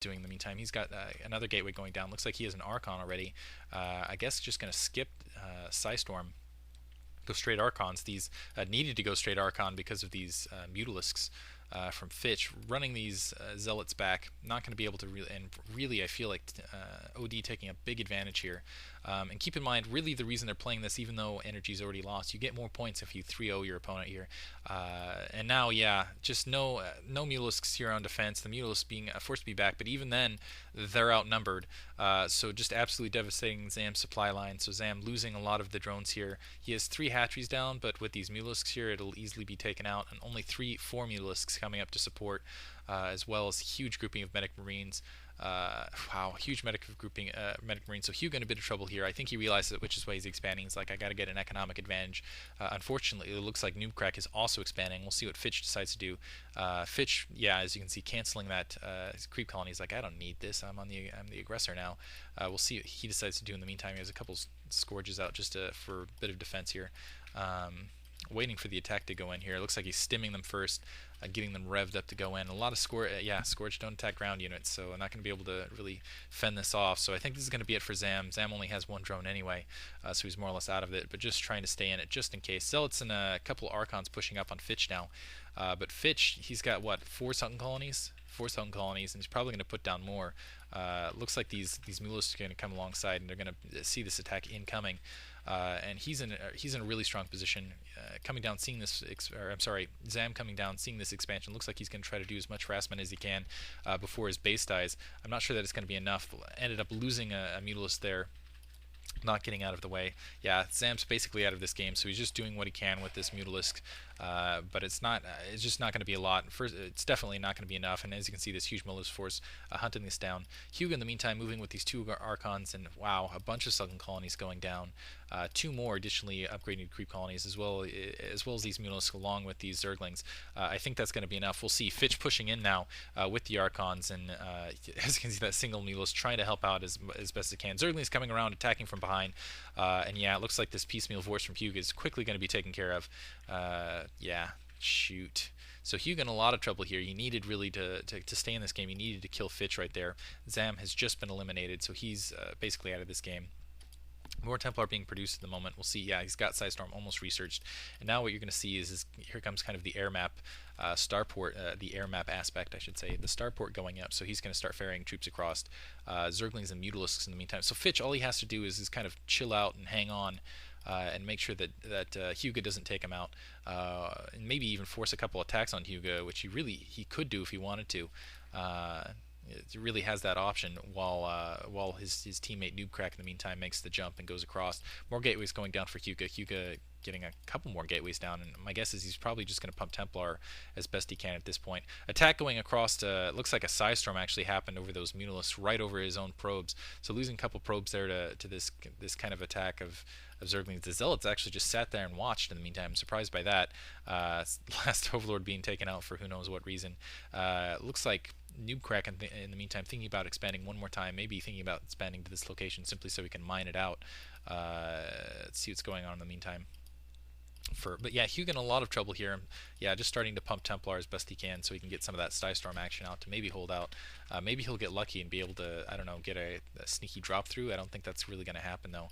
doing in the meantime? He's got another gateway going down. Looks like he has an Archon already. I guess just going to skip Psystorm, go straight Archons. These needed to go straight Archon because of these Mutalisks from Fitch. Running these Zealots back, not going to be able to really, and really I feel like OD taking a big advantage here. And keep in mind, really the reason they're playing this, even though NrG's already lost, you get more points if you 3-0 your opponent here. And now, yeah, just no Mutalisks here on defense. The Mutalisks being forced to be back, but even then, they're outnumbered. So just absolutely devastating Zam's supply line. So Zam losing a lot of the drones here. He has 3 hatcheries down, but with these Mutalisks here, it'll easily be taken out. And only 4 Mutalisks coming up to support, as well as huge grouping of medic marines. Wow, huge medic marine. So Hyuga in a bit of trouble here. I think he realizes it, which is why he's expanding. He's like, I got to get an economic advantage. Unfortunately, it looks like NewbCrack is also expanding. We'll see what Fitch decides to do. Fitch, yeah, as you can see, canceling that his creep colony. He's like, I don't need this. I'm the aggressor now. We'll see what he decides to do in the meantime. He has a couple scourges out just for a bit of defense here. Waiting for the attack to go in here. It looks like he's stimming them first, getting them revved up to go in. A lot of Scourge don't attack ground units, so I'm not going to be able to really fend this off. So I think this is going to be it for Zam. Zam only has 1 drone anyway, so he's more or less out of it, but just trying to stay in it just in case. Zealots and a couple Archons pushing up on Fitch now. But Fitch, he's got, what, 4 Sunken Colonies? 4 Sunken Colonies, and he's probably going to put down more. Looks like these Mulas are going to come alongside, and they're going to see this attack incoming. And he's in a really strong position. Coming down, seeing this, Zam coming down, seeing this expansion. Looks like he's going to try to do as much harassment as he can before his base dies. I'm not sure that it's going to be enough. Ended up losing a Mutalist there, not getting out of the way. Yeah, Zam's basically out of this game, so he's just doing what he can with this Mutalisk. But it's just not going to be a lot. First, it's definitely not going to be enough. And as you can see, this huge Mutalisk force hunting this down. Hyuga, in the meantime, moving with these 2 Archons, and wow, a bunch of Sunken Colonies going down. 2 more additionally upgrading to creep colonies, as well as these Mutalisks along with these Zerglings. I think that's going to be enough. We'll see. Fitch pushing in now with the Archons, and as you can see, that single Mutalisk trying to help out as best it can. Zerglings coming around, attacking from behind, and yeah, it looks like this piecemeal force from Hyuga is quickly going to be taken care of. Yeah, shoot. So Hyuga in a lot of trouble here. He needed really to stay in this game. He needed to kill Fitch right there. Zam has just been eliminated, so he's basically out of this game. More Templar being produced at the moment. We'll see. Yeah, he's got Psystorm almost researched. And now what you're going to see is here comes kind of the air map, starport, the air map aspect, I should say. The starport going up, so he's going to start ferrying troops across. Zerglings and Mutalisks in the meantime. So Fitch, all he has to do is kind of chill out and hang on. And make sure that Hyuga doesn't take him out, and maybe even force a couple attacks on Hyuga, which he could do if he wanted to. It really has that option while his teammate NewbCrack in the meantime makes the jump and goes across. More gateways going down for Hyuga. Hyuga getting a couple more gateways down, and my guess is he's probably just going to pump Templar as best he can at this point. Attack going across to, looks like a Psystorm actually happened over those Mutalisks, right over his own probes. So losing a couple probes there to this kind of attack of Zerglings. The Zealots actually just sat there and watched in the meantime. I'm surprised by that. Last Overlord being taken out for who knows what reason. Looks like NewbCrack in the meantime thinking about expanding one more time, maybe thinking about expanding to this location simply so we can mine it out. Let's see what's going on in the meantime. But yeah, Hyuga in a lot of trouble here. Yeah, just starting to pump Templar as best he can so he can get some of that Psystorm action out to maybe hold out. Maybe he'll get lucky and be able to, I don't know, get a sneaky drop through. I don't think that's really going to happen though.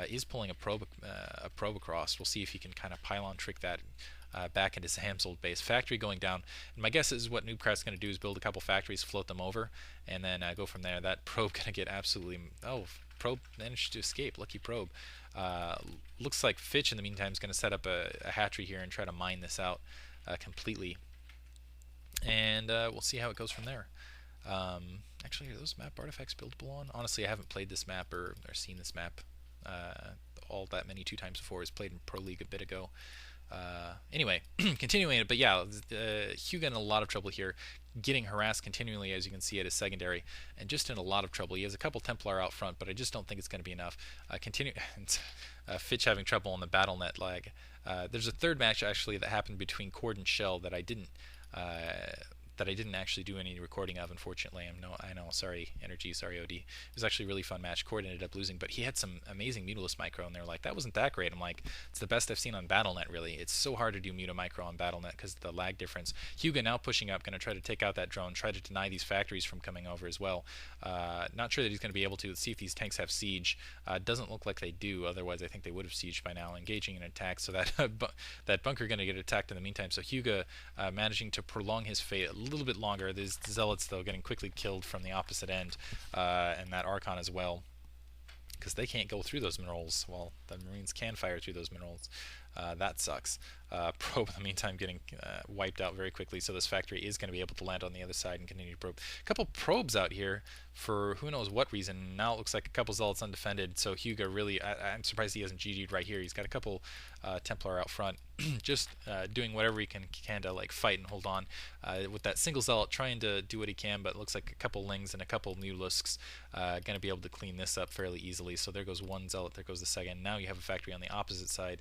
Is pulling a probe across. We'll see if he can kind of pylon trick that back into Zam's old base. Factory going down. And my guess is what NewbCrack's going to do is build a couple factories, float them over, and then go from there. That probe going to get absolutely... Oh, probe managed to escape. Lucky probe. Looks like Fitch in the meantime is going to set up a hatchery here and try to mine this out completely. And we'll see how it goes from there. Actually, are those map artifacts buildable on? Honestly, I haven't played this map or seen this map all that many 2 times before. I was played in Pro League a bit ago. Anyway, continuing it, but yeah, Hyuga in a lot of trouble here, getting harassed continually, as you can see at his secondary, and just in a lot of trouble. He has a couple Templar out front, but I just don't think it's going to be enough. Fitch having trouble on the BattleNet lag. There's a third match actually that happened between Cord and Shell that I didn't that I didn't actually do any recording of, unfortunately. I know, sorry, NrG, sorry, OD. It was actually a really fun match. Cord ended up losing, but he had some amazing Mutalisk micro, and they were like, that wasn't that great. I'm like, it's the best I've seen on Battle.net, really. It's so hard to do Muta micro on Battle.net because of the lag difference. Hyuga now pushing up, going to try to take out that drone, try to deny these factories from coming over as well. Not sure that he's going to be able to. Let's see if these tanks have siege. Doesn't look like they do, otherwise I think they would have sieged by now, engaging an attack, so that that bunker going to get attacked in the meantime. So Hyuga managing to prolong his fate a little bit longer. There's Zealots, though, getting quickly killed from the opposite end, and that Archon as well, because they can't go through those minerals. Well, the Marines can fire through those minerals. That sucks. Probe, in the meantime, getting wiped out very quickly, so this factory is going to be able to land on the other side and continue to probe. A couple probes out here for who knows what reason. Now it looks like a couple Zealots undefended, so Hyuga really, I'm surprised he hasn't GG'd right here. He's got a couple Templar out front, just doing whatever he can to like fight and hold on. With that single Zealot trying to do what he can, but it looks like a couple Lings and a couple Mutalisks going to be able to clean this up fairly easily. So there goes one Zealot, there goes the second. Now you have a factory on the opposite side,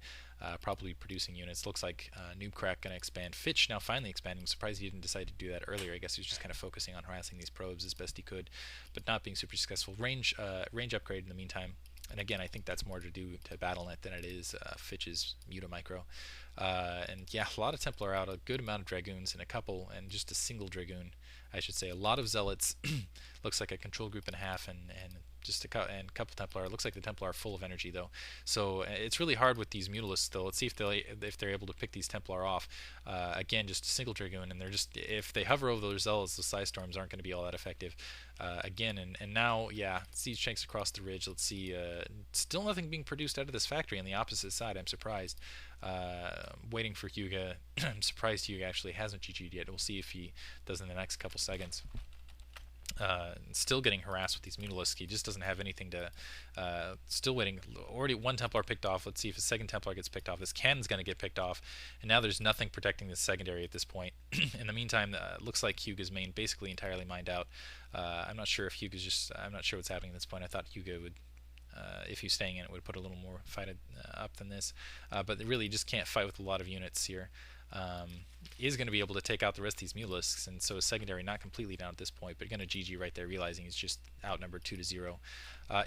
probably producing units. Looks like NewbCrack going to expand. Fitch now finally expanding. Surprised he didn't decide to do that earlier. I guess he was just kind of focusing on harassing these probes as best he could, but not being super successful. Range upgrade in the meantime. And again, I think that's more to do to Battle.net than it is Fitch's Muta micro. And yeah, a lot of Templar out, a good amount of Dragoons, and just a single Dragoon, I should say. A lot of Zealots. Looks like a control group and a half, and just a couple Templar. It looks like the Templar are full of energy, though. So it's really hard with these Mutalisks, though. Let's see if they're able to pick these Templar off. Again, just a single Dragoon, and they're just, if they hover over those Zealots, the Psi Storms aren't going to be all that effective. Again, and now, yeah, siege tanks across the ridge. Let's see, still nothing being produced out of this factory on the opposite side. I'm surprised. Waiting for Hyuga. I'm surprised Hyuga actually hasn't GG'd yet. We'll see if he does in the next couple seconds. Still getting harassed with these Mutalisks. He just doesn't have anything to... still waiting. Already one Templar picked off. Let's see if a second Templar gets picked off. This cannon's going to get picked off. And now there's nothing protecting this secondary at this point. In the meantime, looks like Hyuga's main basically entirely mined out. I'm not sure if Hyuga's just... I'm not sure what's happening at this point. I thought Hyuga would... if he was staying in it, would put a little more fight up than this. But they really just can't fight with a lot of units here. Is going to be able to take out the rest of these Mutalisks, and so his secondary not completely down at this point, but going to GG right there, realizing he's just outnumbered 2-0.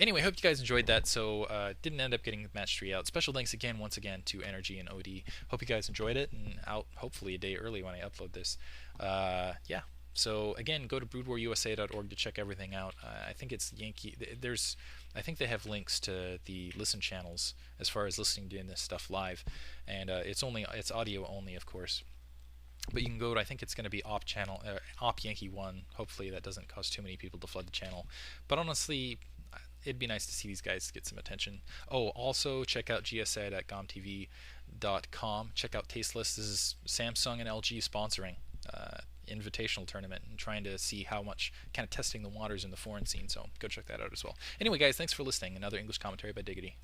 Anyway, hope you guys enjoyed that. So didn't end up getting match 3 out. Special thanks once again to NrG and OD. Hope you guys enjoyed it, and out hopefully a day early when I upload this. Yeah. So again, go to broodwarusa.org to check everything out. I think it's Yankee. I think they have links to the listen channels as far as listening to this stuff live, and it's audio only, of course. But you can go to, I think it's going to be Op Yankee 1. Hopefully that doesn't cause too many people to flood the channel. But honestly, it'd be nice to see these guys get some attention. Oh, also check out gsed@gomtv.com. Check out Tasteless. This is Samsung and LG sponsoring invitational tournament and trying to see how much, kind of testing the waters in the foreign scene. So go check that out as well. Anyway, guys, thanks for listening. Another English commentary by Diggity.